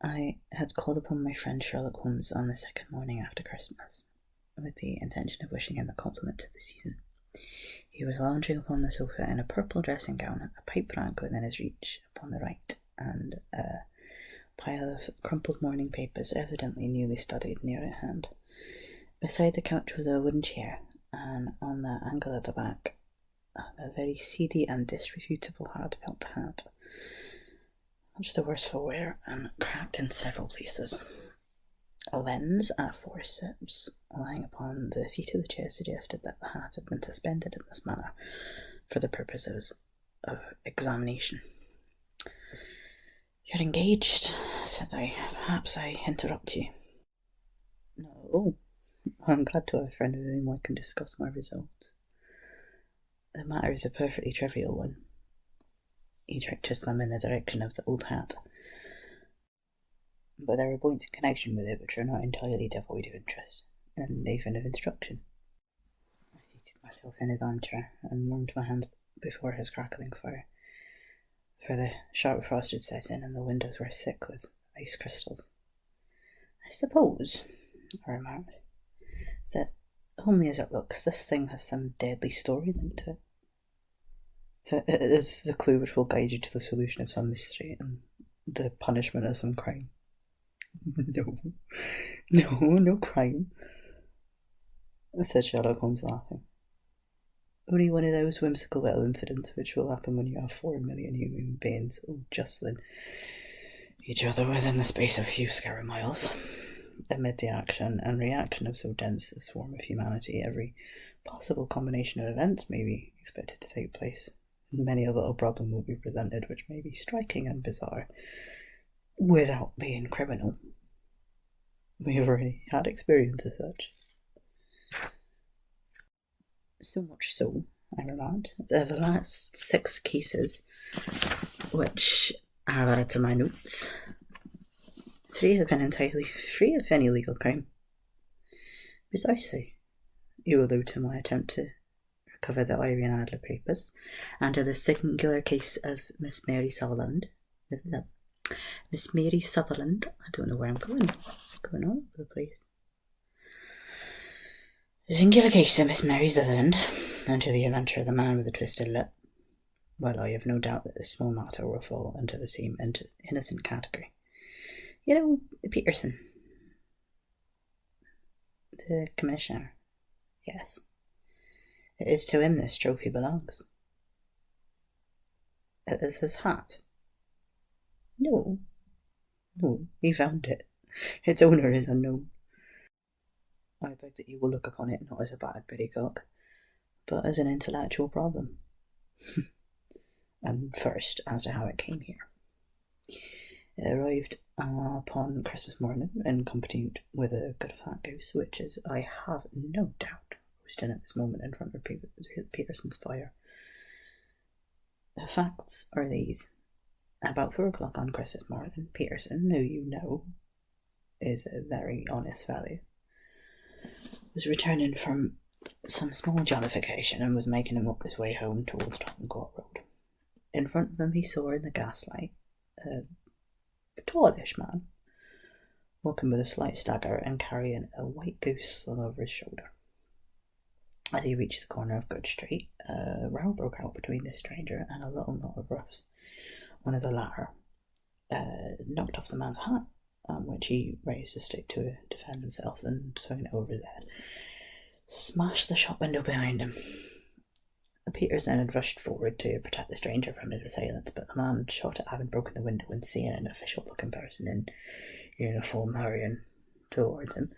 I had called upon my friend Sherlock Holmes on the second morning after Christmas, with the intention of wishing him a compliment of the season. He was lounging upon the sofa in a purple dressing gown, a pipe rank within his reach upon the right, and a pile of crumpled morning papers, evidently newly studied, near at hand. Beside the couch was a wooden chair, and on the angle at the back hung a very seedy and disreputable hard felt hat, much the worse for wear and cracked in several places. A lens, a forceps, lying upon the seat of the chair suggested that the hat had been suspended in this manner for the purposes of examination. "You're engaged," said I. "Perhaps I interrupt you." "No, I'm glad to have a friend with whom I can discuss my results. The matter is a perfectly trivial one." He jerked his thumb in the direction of the old hat. "But there are points in connection with it which are not entirely devoid of interest, and even of instruction." I seated myself in his armchair and warmed my hands before his crackling fire, for the sharp frost had set in and the windows were thick with ice crystals. "I suppose," I remarked, "that, homely as it looks, this thing has some deadly story linked to it. That it is the clue which will guide you to the solution of some mystery and the punishment of some crime." No crime," said Sherlock Holmes, laughing. "Only one of those whimsical little incidents which will happen when you have 4 million human beings all jostling each other within the space of a few square miles. Amid the action and reaction of so dense a swarm of humanity, every possible combination of events may be expected to take place, and many a little problem will be presented which may be striking and bizarre, without being criminal. We have already had experience of such." "So much so," I remarked, "that the last 6 cases which I have added to my notes, 3 have been entirely free of any legal crime." "Precisely. You allude to my attempt to recover the Irene Adler papers, and to the singular case of Miss Mary Sutherland. I don't know where I'm going all over the place. The singular case of Miss Mary Sutherland, and to the adventure of the man with the twisted lip. Well, I have no doubt that this small matter will fall into the same innocent category. You know, Peterson, the commissioner. Yes. It is to him this trophy belongs." "It is his hat?" No, he found it. Its owner is unknown. I beg that you will look upon it not as a battered billycock, but as an intellectual problem. And first, as to how it came here. It arrived upon Christmas morning, accompanied with a good fat goose, which is, I have no doubt, roasting at this moment in front of Peterson's fire. The facts are these. About 4 o'clock on Christmas morning, Peterson, who you know is a very honest fellow, was returning from some small jollification and was making him up his way home towards Tottenham Court Road. In front of him he saw in the gaslight a tallish man, walking with a slight stagger and carrying a white goose slung over his shoulder. As he reached the corner of Good Street, a row broke out between this stranger and a little knot of roughs. One of the latter knocked off the man's hat, on which he raised a stick to defend himself, and swinging it over his head, smashed the shop window behind him. Peterson had rushed forward to protect the stranger from his assailants, but the man shot at having broken the window and seeing an official-looking person in uniform hurrying towards him,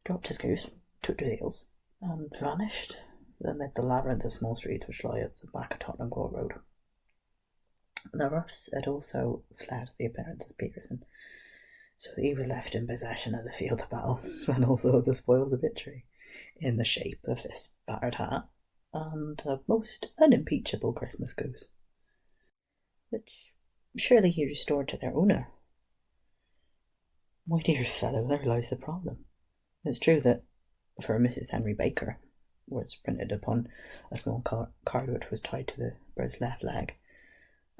dropped his goose, took to his heels, and vanished amid the labyrinth of small streets which lie at the back of Tottenham Court Road. The roughs had also fled the appearance of Peterson, so that he was left in possession of the field of battle, and also the spoils of victory, in the shape of this battered hat and a most unimpeachable Christmas goose, which surely he restored to their owner. My dear fellow, there lies the problem. It's true that, for Mrs. Henry Baker, was printed upon a small card which was tied to the bird's left leg,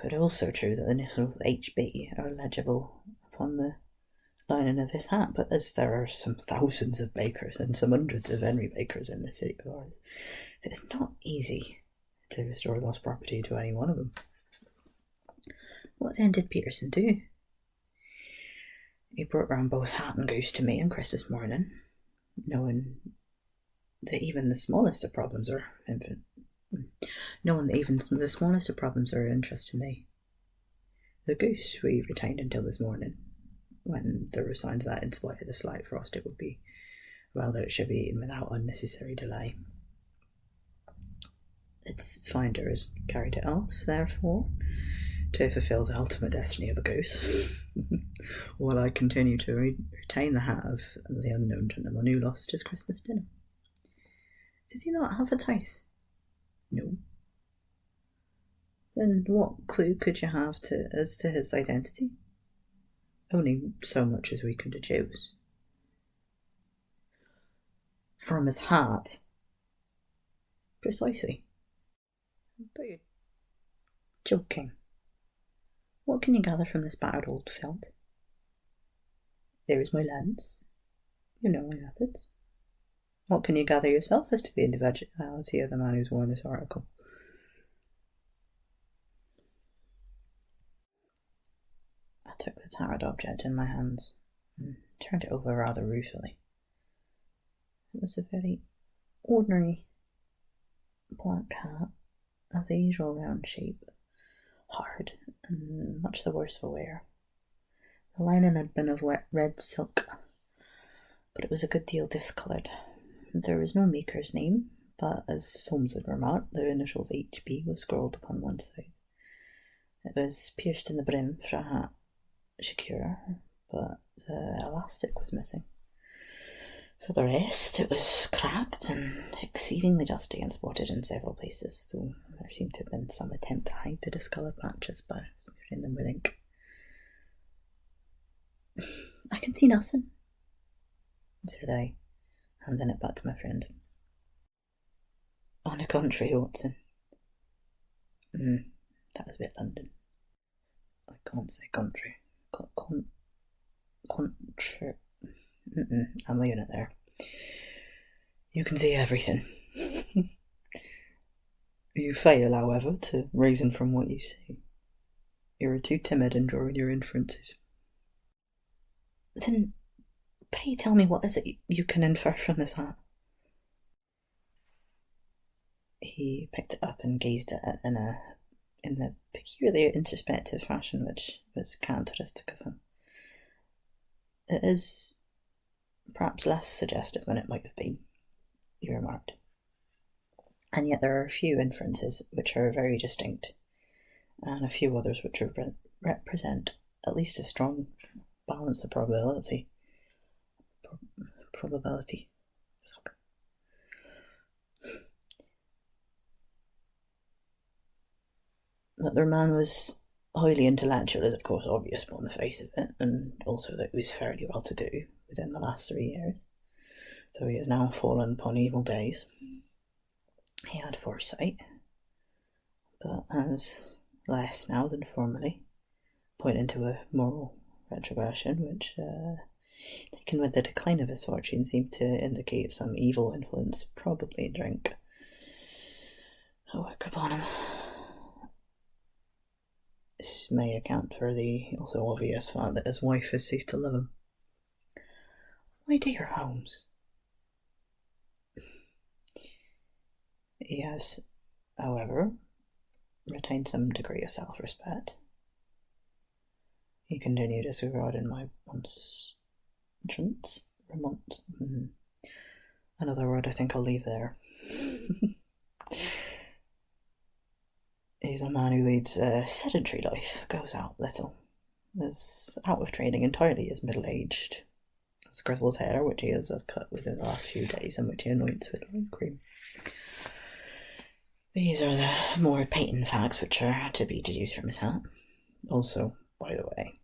but also true that the initials HB are legible upon the lining of this hat, but as there are some thousands of bakers and some hundreds of Henry bakers in the city of ours, it's not easy to restore lost property to any one of them. What then did Peterson do? He brought round both hat and goose to me on Christmas morning, knowing that even the smallest of problems are interest to me. The goose we retained until this morning, when there were signs that, in spite of the slight frost, it would be well that it should be eaten without unnecessary delay. Its finder has carried it off, therefore, to fulfil the ultimate destiny of a goose, while I continue to retain the hat of the unknown gentleman who lost his Christmas dinner. Did he not have a taste? No. Then what clue could you have as to his identity? Only so much as we can deduce. From his hat. Precisely. But you're joking. What can you gather from this battered old felt? There is my lens. You know my methods. What can you gather yourself as to the individuality of the man who's worn this article? I took the tarred object in my hands and turned it over rather ruefully. It was a very ordinary black hat of the usual round shape, hard and much the worse for wear. The lining had been of wet red silk, but it was a good deal discoloured. There was no maker's name, but as Holmes had remarked, the initials HB was scrawled upon one side. It was pierced in the brim for a hat secure, but the elastic was missing. For the rest, it was cracked and exceedingly dusty and spotted in several places, though there seemed to have been some attempt to hide the discoloured patches by smearing them with ink. I can see nothing, said I, handing it back to my friend. On the contrary, Watson. That was a bit London. I can't say country. Country. I'm leaving it there. You can see everything. You fail, however, to reason from what you see. You are too timid in drawing your inferences. Then, pray tell me, what is it you can infer from this hat? He picked it up and gazed at it in the peculiar introspective fashion which was characteristic of him. It is perhaps less suggestive than it might have been, he remarked. And yet there are a few inferences which are very distinct, and a few others which represent at least a strong balance of probability. That the man was highly intellectual is of course obvious upon the face of it, and also that he was fairly well to do within the last 3 years, though he has now fallen upon evil days. He had foresight, but has less now than formerly, pointing to a moral retrogression which, taken with the decline of his fortune, seemed to indicate some evil influence, probably drink, a work upon him. This may account for the also obvious fact that his wife has ceased to love him. My dear Holmes. He has, however, retained some degree of self-respect. He continued disregarding my remonstrance. Another word I think I'll leave there. He's a man who leads a sedentary life, goes out little, is out of training entirely, is middle-aged, has grizzled hair, which he has cut within the last few days, and which he anoints with lime cream. These are the more patent facts which are to be deduced from his hat. Also, by the way,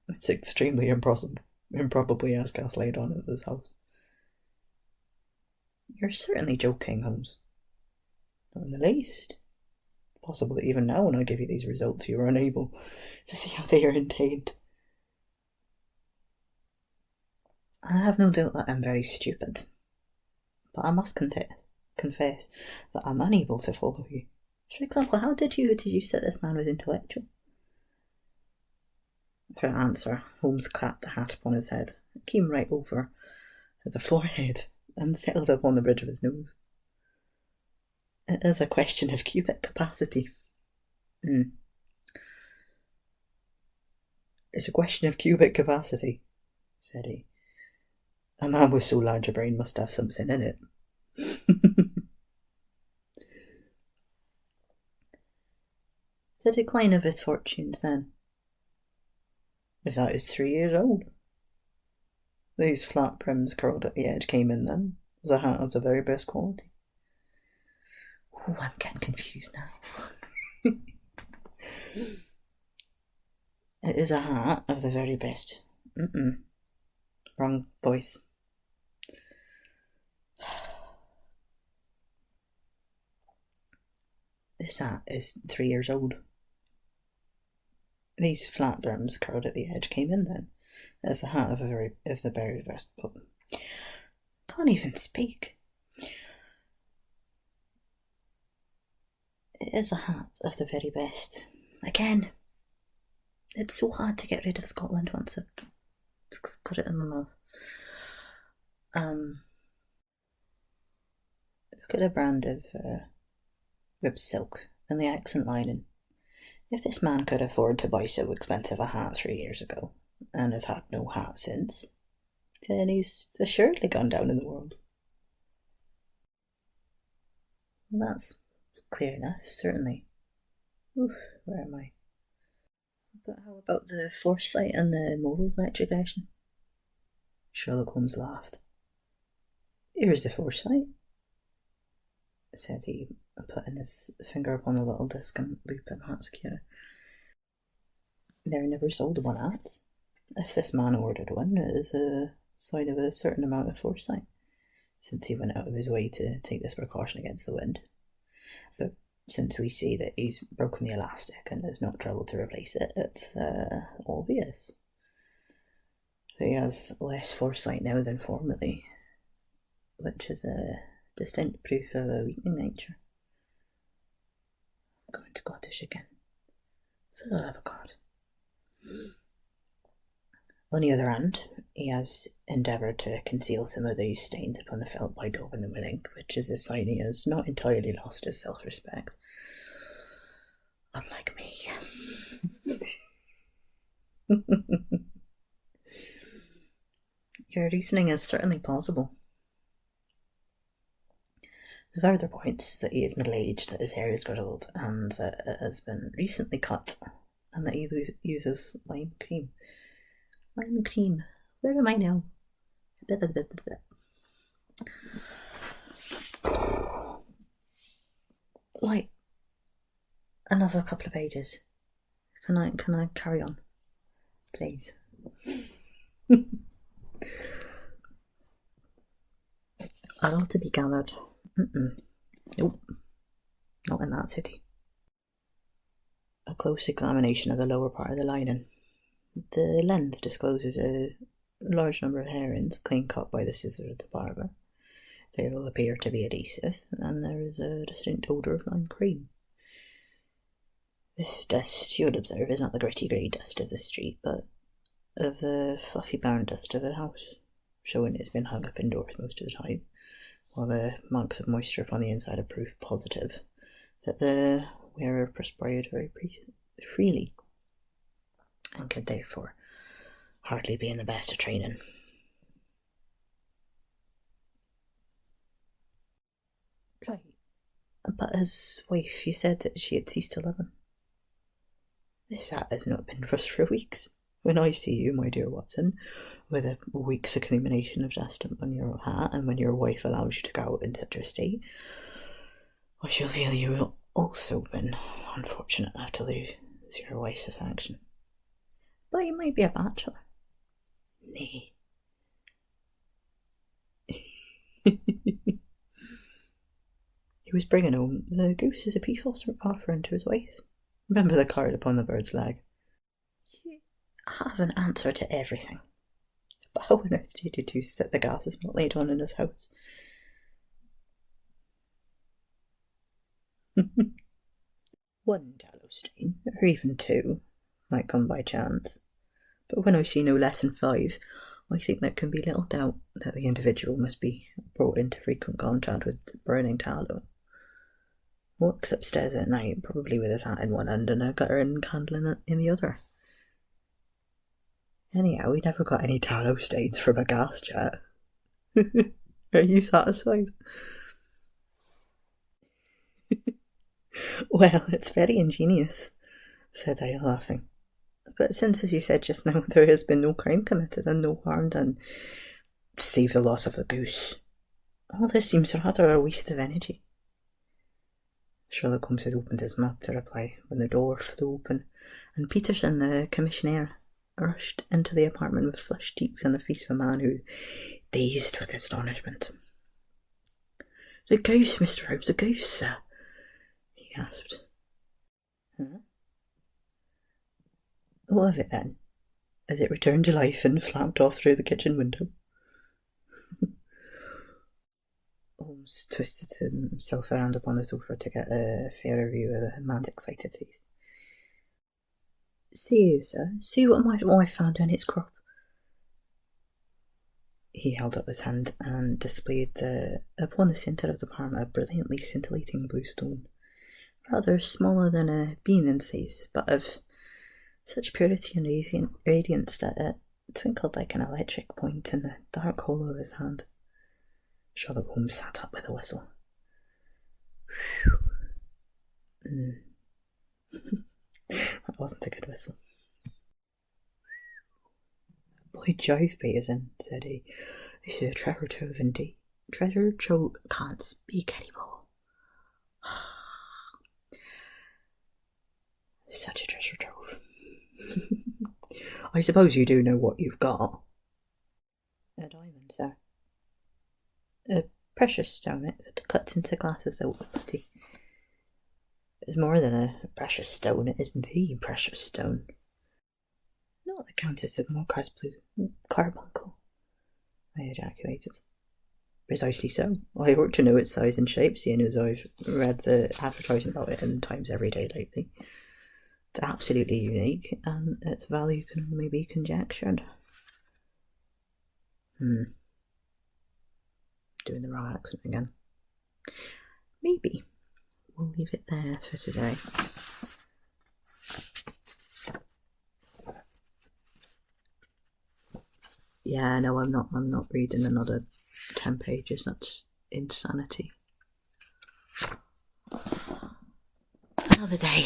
it's extremely improbably as gas laid on at this house. You're certainly joking, Holmes. Not in the least. Possible that even now, when I give you these results, you are unable to see how they are obtained. I have no doubt that I'm very stupid, but I must confess that I'm unable to follow you. For example, how did you say this man was intellectual? For answer, Holmes clapped the hat upon his head. It came right over the forehead and settled upon the bridge of his nose. It is a question of cubic capacity. It's a question of cubic capacity, said he. A man with so large a brain must have something in it. The decline of his fortunes, then. Is that he's 3 years old? These flat brims curled at the edge came in then. It was a hat of the very best quality. Oh, I'm getting confused now. It is a hat of the very best. Wrong, boys. This hat is 3 years old. These flat brims curled at the edge came in then. It's a hat of the very best. Can't even speak. It is a hat of the very best. Again, it's so hard to get rid of Scotland once I've got it in my mouth. Look at the brand of rib silk and the accent lining. If this man could afford to buy so expensive a hat 3 years ago, and has had no hat since, then he's assuredly gone down in the world. Well, that's clear enough, certainly. Oof, where am I? But how about the foresight and the moral retrogression? Sherlock Holmes laughed. Here is the foresight, said he, putting his finger upon the little disc and loop and hat secure. They're never sold one hats. If this man ordered one, it is a sign of a certain amount of foresight, since he went out of his way to take this precaution against the wind. But since we see that he's broken the elastic and has not troubled to replace it, it's obvious that he has less foresight now than formerly, which is a distinct proof of a weakening nature. I'm going Scottish again. For the love of God. On the other hand, he has endeavoured to conceal some of these stains upon the felt by daubing them with ink, which is a sign he has not entirely lost his self-respect. Unlike me. Your reasoning is certainly plausible. The further points that he is middle-aged, that his hair is grizzled, and that it has been recently cut, and that he uses lime cream. Lime cream. Where am I now? Like another couple of pages. Can I carry on, please? I ought to be gathered. Nope, not in that city. A close examination of the lower part of the lining. The lens discloses a large number of hair-ins clean cut by the scissors of the barber. They all appear to be adhesive, and there is a distinct odour of lime cream. This dust, you would observe, is not the gritty grey dust of the street, but of the fluffy brown dust of a house, showing it's been hung up indoors most of the time, while the marks of moisture upon the inside are proof positive that the wearer perspired very freely, and could therefore hardly be in the best of training. Right, but his wife, you said that she had ceased to love him. This hat has not been brushed for weeks. When I see you, my dear Watson, with a week's accumulation of dust on your hat, and when your wife allows you to go out in such a state, I shall feel you have also been unfortunate enough to lose your wife's affection. But you might be a bachelor. Nay. He was bringing home the goose as a peace offering to his wife. Remember the card upon the bird's leg? You have an answer to everything. How on earth do you deduce that the gas is not laid on in his house? One tallow stain, or even two, might come by chance, but when I see no less than 5, I think there can be little doubt that the individual must be brought into frequent contact with burning tallow. Walks upstairs at night, probably with his hat in one hand and a guttering candle in the other. Anyhow, we never got any tallow stains from a gas jet. Are you satisfied? Well, it's very ingenious, said I, laughing. But since, as you said just now, there has been no crime committed and no harm done, save the loss of the goose, all this seems rather a waste of energy. Sherlock Holmes had opened his mouth to reply when the door flew open, and Peterson, the commissionaire, rushed into the apartment with flushed cheeks and the face of a man who was dazed with astonishment. "The goose, Mr. Holmes, the goose, sir," he gasped. Huh? What of it then? Has it returned to life and flapped off through the kitchen window? Holmes twisted himself around upon the sofa to get a fairer view of the man's excited face. "See you, sir. See what my wife found in its crop." He held up his hand and displayed upon the centre of the palm a brilliantly scintillating blue stone, rather smaller than a bean in size, but of such purity and radiance that it twinkled like an electric point in the dark hollow of his hand. Sherlock Holmes sat up with a whistle. That wasn't a good whistle. "By Jove, Peterson," said he, "this is a treasure trove indeed. Treasure trove can't speak anymore. Such a treasure trove. I suppose you do know what you've got?" "A diamond, sir. A precious stone. It cuts into glass as though it were putty. It's more than a precious stone, it is the precious stone." "Not the Countess of Morcar's Blue Carbuncle," I ejaculated. "Precisely so. I ought to know its size and shape, seeing as I've read the advertising about it in Times every day lately. It's absolutely unique, and its value can only be conjectured." Doing the wrong accent again. Maybe we'll leave it there for today. Yeah, no, I'm not reading another 10 pages. That's insanity. Another day.